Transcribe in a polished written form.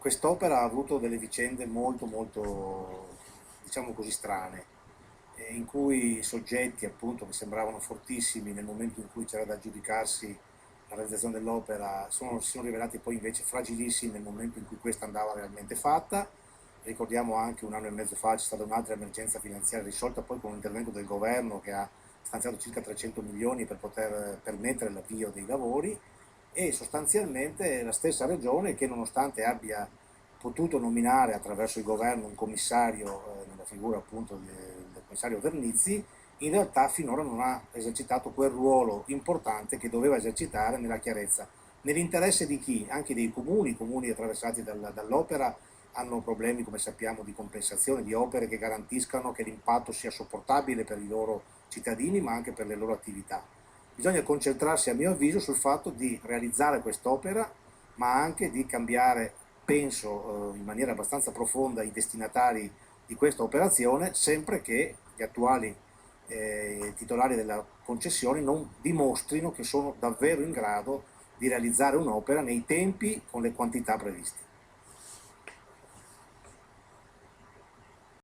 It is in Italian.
Quest'opera ha avuto delle vicende molto, diciamo così, strane, in cui soggetti appunto che sembravano fortissimi nel momento in cui c'era da giudicarsi la realizzazione dell'opera si sono rivelati poi invece fragilissimi nel momento in cui questa andava realmente fatta. Ricordiamo anche un anno e mezzo fa c'è stata un'altra emergenza finanziaria risolta poi con un intervento del governo che ha stanziato circa 300 milioni per poter permettere l'avvio dei lavori, e sostanzialmente la stessa regione che, nonostante abbia potuto nominare attraverso il governo un commissario, nella figura appunto del commissario Vernizzi, in realtà finora non ha esercitato quel ruolo importante che doveva esercitare nella chiarezza. Nell'interesse di chi? Anche dei comuni, i comuni attraversati dall'opera hanno problemi, come sappiamo, di compensazione, di opere che garantiscano che l'impatto sia sopportabile per i loro cittadini, ma anche per le loro attività. Bisogna concentrarsi, a mio avviso, sul fatto di realizzare quest'opera, ma anche di cambiare, penso, in maniera abbastanza profonda i destinatari di questa operazione, sempre che gli attuali titolari della concessione non dimostrino che sono davvero in grado di realizzare un'opera nei tempi con le quantità previste.